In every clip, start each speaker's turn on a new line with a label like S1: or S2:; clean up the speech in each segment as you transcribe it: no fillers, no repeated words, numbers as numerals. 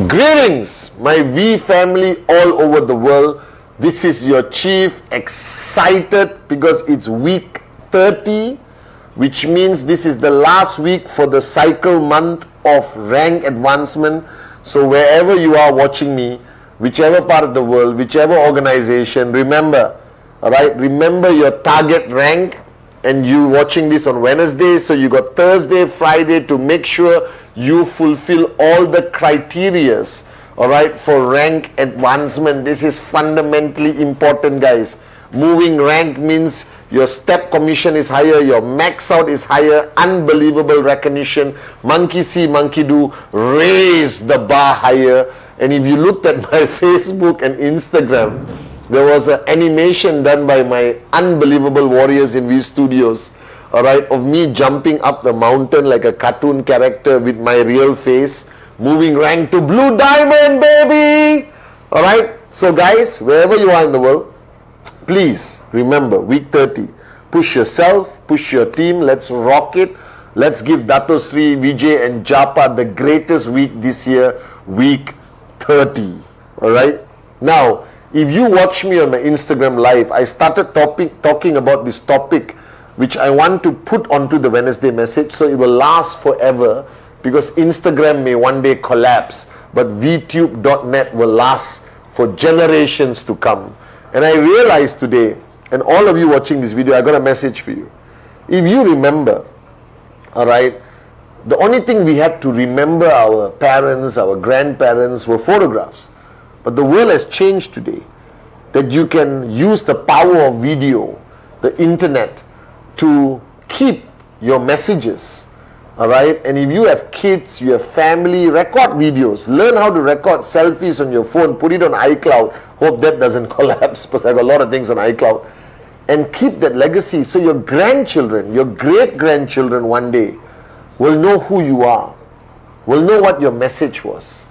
S1: Greetings, my V family all over the world. This is your chief, excited because it's week 30, which means this is the last week for the cycle month of rank advancement. So wherever you are watching me, whichever part of the world, whichever organization, remember, alright, remember your target rank. And you watching this on Wednesday, so you got Thursday, Friday to make sure you fulfill all the criterias, all right, for rank advancement. This is fundamentally important, guys. Moving rank means your step commission is higher, your max out is higher, unbelievable recognition, monkey see, monkey do, raise the bar higher. And if you looked at my Facebook and Instagram, there was an animation done by my unbelievable warriors in V Studios, alright, of me jumping up the mountain like a cartoon character with my real face, moving rank to blue diamond, baby! Alright, so guys, wherever you are in the world, please remember, week 30, push yourself, push your team, let's rock it. Let's give Dato Sri, Vijay and Japa the greatest week this year, week 30. Alright, now, if you watch me on my Instagram live, I started talking about this topic which I want to put onto the Wednesday message so it will last forever, because Instagram may one day collapse, but vtube.net will last for generations to come. And I realized today, and all of you watching this video, I got a message for you. If you remember, alright, the only thing we had to remember our parents, our grandparents were photographs. But the world has changed today, that you can use the power of video, the internet, to keep your messages, all right? And if you have kids, you have family, record videos. Learn how to record selfies on your phone, put it on iCloud. Hope that doesn't collapse, because I have a lot of things on iCloud. And keep that legacy so your grandchildren, your great-grandchildren one day will know who you are, will know what your message was.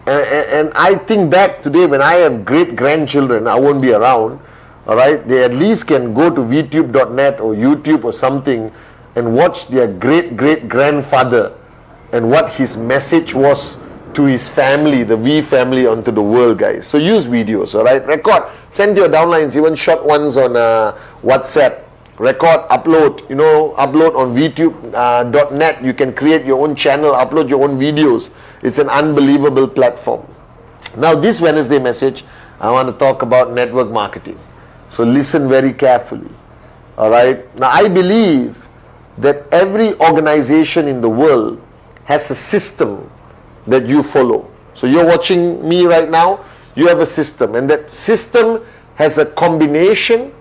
S1: And I think back today when I have great-grandchildren, I won't be around, all right? They at least can go to vtube.net or YouTube or something and watch their great-great-grandfather and what his message was to his family, the V family, onto the world, guys. So use videos, all right? Record, send your downlines, even short ones on WhatsApp. Record, upload, upload on vtube.net. You can create your own channel, upload your own videos. It's an unbelievable platform. Now this Wednesday message, I want to talk about network marketing. So listen very carefully. Alright. Now I believe that every organization in the world has a system that you follow. So you're watching me right now, you have a system. And that system has a combination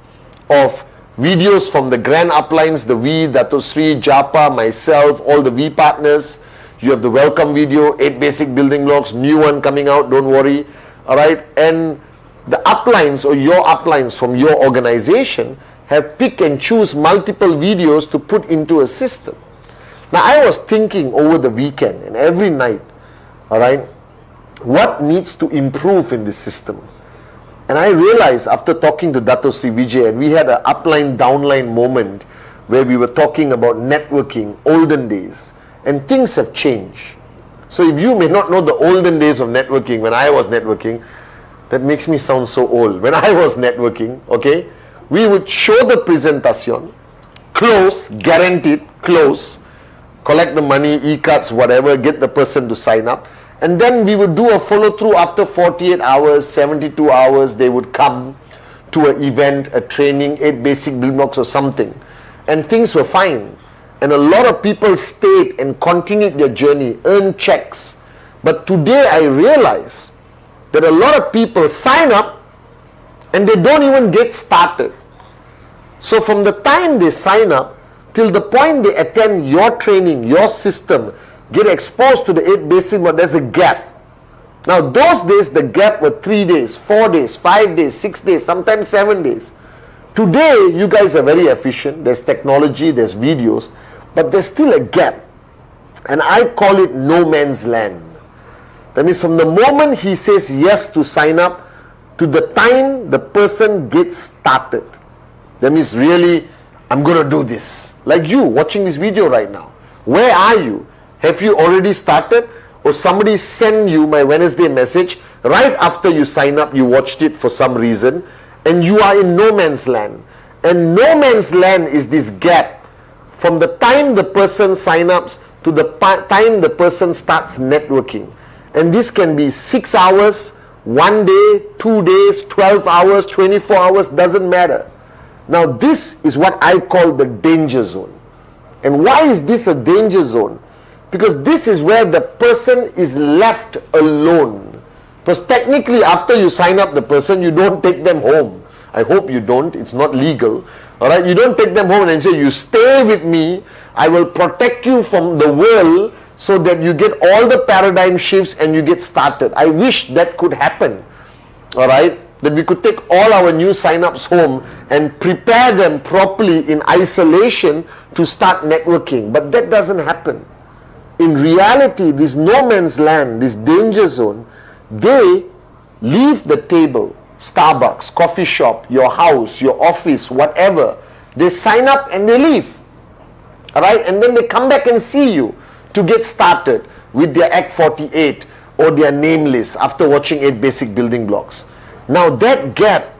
S1: of videos from the grand uplines, the V, Dato Sri, Japa, myself, all the V partners. You have the welcome video, 8 basic building blocks, new one coming out, don't worry. Alright, and the uplines or your uplines from your organization have pick and choose multiple videos to put into a system. Now I was thinking over the weekend and every night, alright, what needs to improve in this system? And I realized after talking to Dato Sri Vijay, and we had an upline downline moment where we were talking about networking, olden days, and things have changed. So if you may not know the olden days of networking, when I was networking, that makes me sound so old. When I was networking, okay, we would show the presentation, close, guaranteed, close, collect the money, e-cards, whatever, get the person to sign up. And then we would do a follow-through after 48 hours, 72 hours, they would come to an event, a training, 8 basic building blocks or something. And things were fine. And a lot of people stayed and continued their journey, earned checks. But today I realize that a lot of people sign up and they don't even get started. So from the time they sign up till the point they attend your training, your system, get exposed to the 8 basic, but there's a gap. Now those days the gap were 3 days, 4 days, 5 days, 6 days, sometimes 7 days. Today you guys are very efficient, there's technology, there's videos, but there's still a gap. And I call it no man's land. That means from the moment he says yes to sign up, to the time the person gets started. That means really, I'm going to do this. Like you watching this video right now. Where are you? Have you already started? Or somebody sent you my Wednesday message right after you sign up, you watched it for some reason, and you are in no man's land. And no man's land is this gap from the time the person signs up to the time the person starts networking. And this can be 6 hours, 1 day, 2 days, 12 hours, 24 hours, doesn't matter. Now this is what I call the danger zone. And why is this a danger zone? Because this is where the person is left alone. Because technically after you sign up the person, you don't take them home. I hope you don't. It's not legal. Alright, you don't take them home and say, you stay with me, I will protect you from the world so that you get all the paradigm shifts and you get started. I wish that could happen. Alright, that we could take all our new sign-ups home and prepare them properly in isolation to start networking. But that doesn't happen. In reality, this no man's land, this danger zone, they leave the table, Starbucks, coffee shop, your house, your office, whatever. They sign up and they leave. Alright, and then they come back and see you to get started with their Act 48 or their name list after watching 8 basic building blocks. Now that gap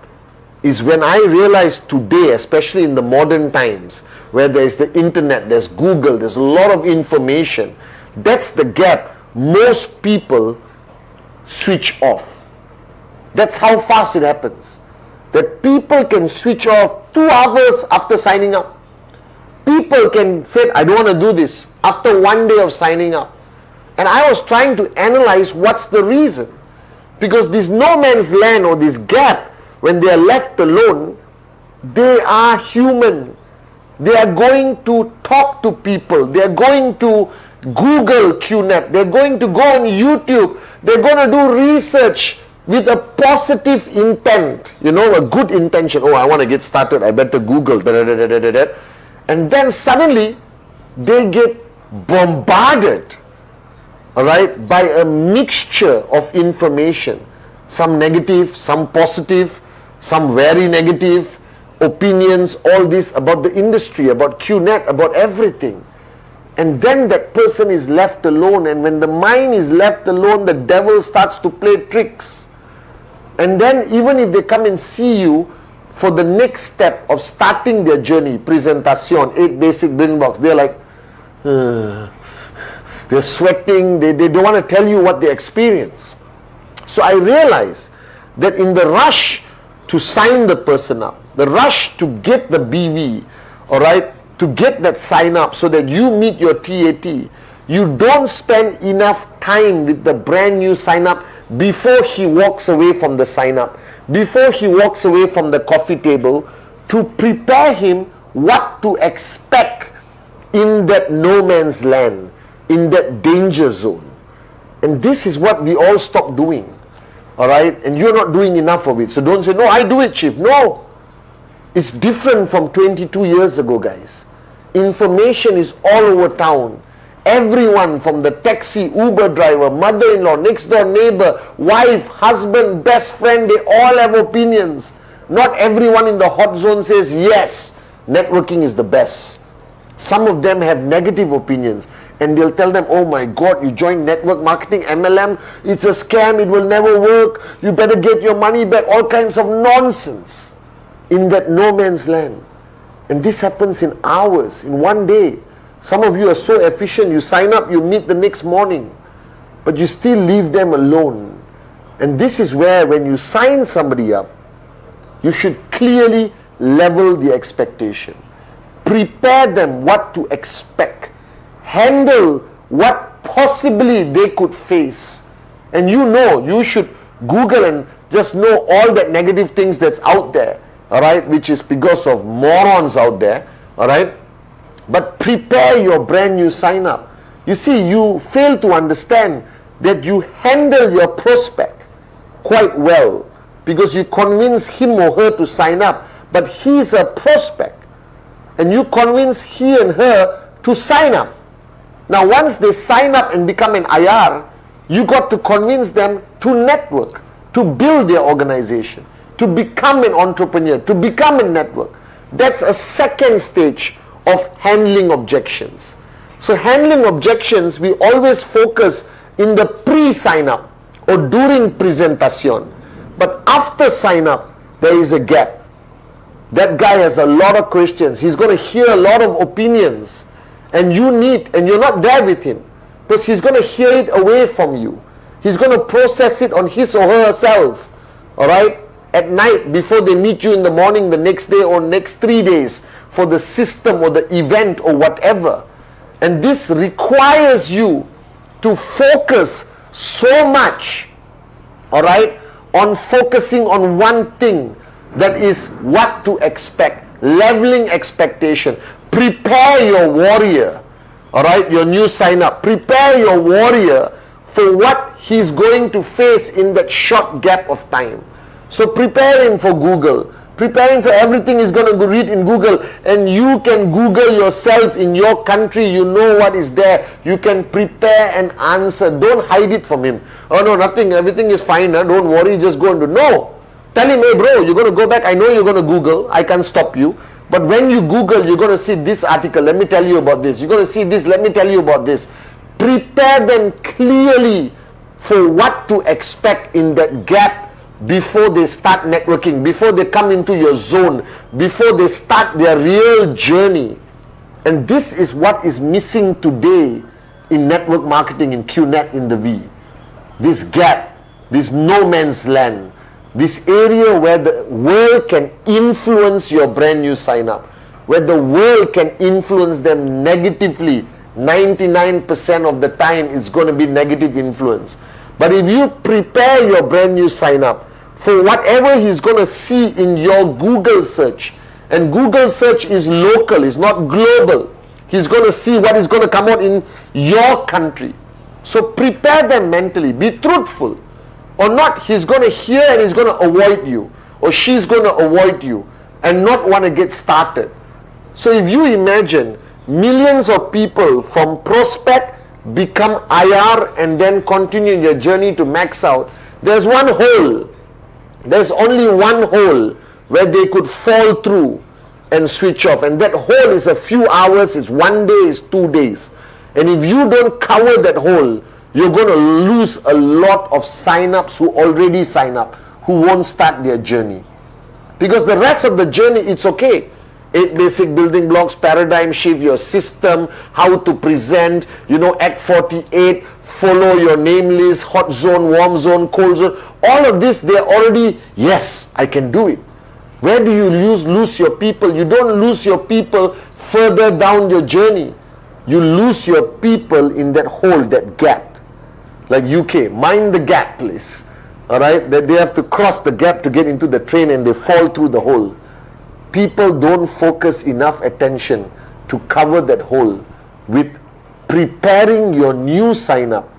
S1: is when I realized today, especially in the modern times, where there is the internet, there's Google, there's a lot of information. That's the gap most people switch off. That's how fast it happens. That people can switch off 2 hours after signing up. People can say, I don't want to do this after 1 day of signing up. And I was trying to analyze what's the reason. Because this no man's land or this gap, when they are left alone, they are human. They are going to talk to people. They are going to Google QNet. They're going to go on YouTube. They're going to do research with a positive intent. You know, a good intention. Oh, I want to get started. I better Google. And then suddenly, they get bombarded, all right, by a mixture of information. Some negative, some positive, some very negative opinions, all this about the industry, about QNet, about everything. And then that person is left alone, and when the mind is left alone, the devil starts to play tricks. And then even if they come and see you for the next step of starting their journey, presentation, 8 basic building blocks, they're like, they're sweating, they don't want to tell you what they experience. So I realized that in the rush to sign the person up, the rush to get the BV, all right, to get that sign up so that you meet your TAT, you don't spend enough time with the brand new sign up before he walks away from the sign up, before he walks away from the coffee table, to prepare him what to expect in that no man's land, in that danger zone. And this is what we all stop doing. Alright, and you're not doing enough of it. So don't say, no, I do it, Chief. No, it's different from 22 years ago, guys. Information is all over town. Everyone from the taxi, Uber driver, mother-in-law, next door neighbor, wife, husband, best friend, they all have opinions. Not everyone in the hot zone says, yes, networking is the best. Some of them have negative opinions. And they'll tell them, oh my God, you join network marketing, MLM, it's a scam, it will never work, you better get your money back, all kinds of nonsense in that no man's land. And this happens in hours, in 1 day. Some of you are so efficient, you sign up, you meet the next morning, but you still leave them alone. And this is where when you sign somebody up, you should clearly level the expectation. Prepare them what to expect. Handle what possibly they could face. And you know, you should Google and just know all that negative things that's out there, alright, which is because of morons out there, alright. But prepare your brand new sign up. You see, you fail to understand that you handle your prospect quite well because you convince him or her to sign up, but he's a prospect and you convince he and her to sign up. Now once they sign up and become an IR, you got to convince them to network, to build their organization, to become an entrepreneur, to become a network. That's a second stage of handling objections. So handling objections, we always focus in the pre-sign up or during presentation. But after sign up, there is a gap. That guy has a lot of questions. He's going to hear a lot of opinions. And you're not there with him. Because he's going to hear it away from you. He's going to process it on his or herself. Alright? At night, before they meet you in the morning, the next day or next 3 days, for the system or the event or whatever. And this requires you to focus so much, alright, on focusing on one thing, that is what to expect, leveling expectation. Prepare your warrior, alright, your new sign up. Prepare your warrior for what he's going to face in that short gap of time. So prepare him for Google. Preparing for everything is going to read in Google, and you can Google yourself in your country. You know what is there. You can prepare an answer. Don't hide it from him. Oh no, nothing, everything is fine. Don't worry, just go and do. No. Tell him, hey bro, you're going to go back. I know you're going to Google. I can't stop you. But when you Google, you're going to see this article. Let me tell you about this. You're going to see this. Let me tell you about this. Prepare them clearly for what to expect in that gap before they start networking, before they come into your zone, before they start their real journey. And this is what is missing today in network marketing, in QNet, in the V. This gap, this no man's land, this area where the world can influence your brand new sign up, where the world can influence them negatively. 99% of the time it's going to be negative influence. But if you prepare your brand new sign up for whatever he's going to see in your Google search, and Google search is local, it's not global. He's going to see what is going to come out in your country. So prepare them mentally, be truthful. Or not, he's going to hear and he's going to avoid you, or she's going to avoid you and not want to get started. So if you imagine millions of people from prospect become IR and then continue your journey to max out, there's one hole. There's only one hole where they could fall through and switch off. And that hole is a few hours, it's 1 day, it's 2 days. And if you don't cover that hole, you're going to lose a lot of sign-ups who already sign up, who won't start their journey. Because the rest of the journey, it's okay. 8 basic building blocks, paradigm shift, your system, how to present, Act 48, follow your name list, hot zone, warm zone, cold zone. All of this, they're already, yes, I can do it. Where do you lose your people? You don't lose your people further down your journey. You lose your people in that hole, that gap. Like UK, mind the gap, please. Alright, that they have to cross the gap to get into the train and they fall through the hole. People don't focus enough attention to cover that hole with preparing your new sign up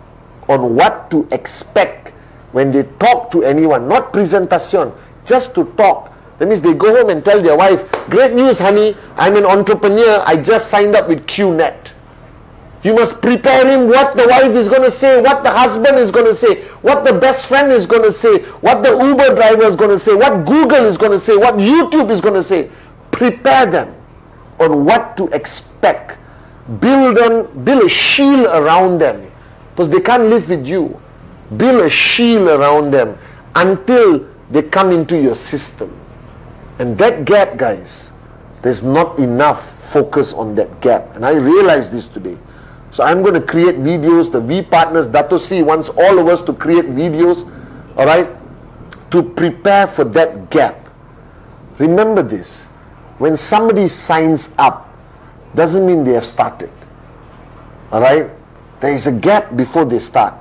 S1: on what to expect when they talk to anyone, not presentation, just to talk. That means they go home and tell their wife, great news honey, I'm an entrepreneur, I just signed up with QNet. You must prepare him what the wife is going to say, what the husband is going to say, what the best friend is going to say, what the Uber driver is going to say, what Google is going to say, what YouTube is going to say. Prepare them on what to expect. Build a shield around them, because they can't live with you. Build a shield around them until they come into your system. And that gap, guys, there's not enough focus on that gap. And I realized this today. So I'm going to create videos. The V Partners, Datosri wants all of us to create videos, alright, to prepare for that gap. Remember this, when somebody signs up, doesn't mean they have started. Alright? There is a gap before they start.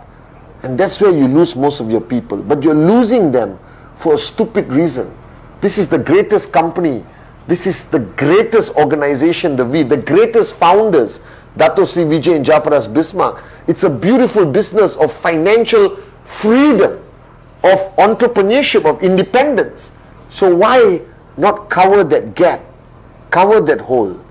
S1: And that's where you lose most of your people. But you're losing them for a stupid reason. This is the greatest company. This is the greatest organization, the V, the greatest founders, Dato Sri Vijay and Japaras Bismarck. It's a beautiful business of financial freedom, of entrepreneurship, of independence. So why not cover that gap, cover that hole,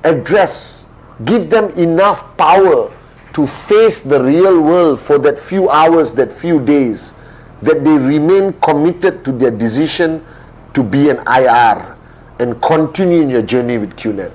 S1: address, give them enough power to face the real world for that few hours, that few days, that they remain committed to their decision to be an IR and continue in your journey with QNet.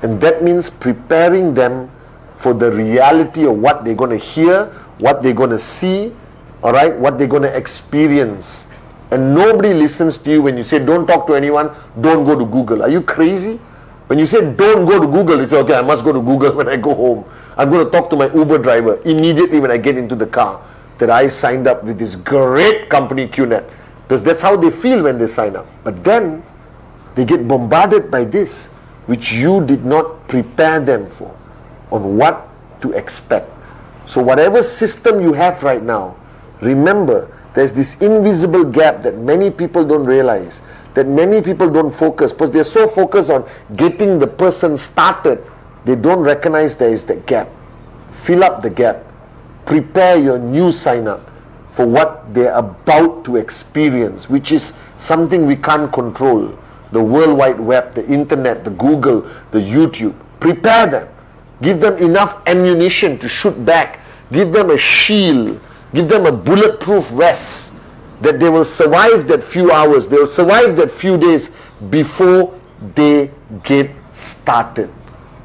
S1: And that means preparing them for the reality of what they're going to hear, what they're going to see, all right, what they're going to experience. And nobody listens to you when you say don't talk to anyone, don't go to Google. Are you crazy? When you say don't go to Google, you say, okay, I must go to Google when I go home. I'm going to talk to my Uber driver immediately when I get into the car that I signed up with this great company QNet. Because that's how they feel when they sign up. But then they get bombarded by this, which you did not prepare them for, on what to expect. So whatever system you have right now, remember, there's this invisible gap that many people don't realize, that many people don't focus, because they're so focused on getting the person started, they don't recognize there is that gap. Fill up the gap. Prepare your new sign-up for what they're about to experience, which is something we can't control. The World Wide Web, the internet, the Google, the YouTube. Prepare them. Give them enough ammunition to shoot back. Give them a shield. Give them a bulletproof vest that they will survive that few hours. They will survive that few days before they get started.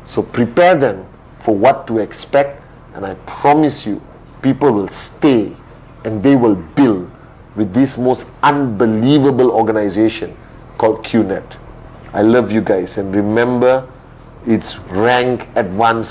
S1: So prepare them for what to expect, and I promise you, people will stay and they will build with this most unbelievable organization called QNet. I love you guys, and remember, it's rank advanced.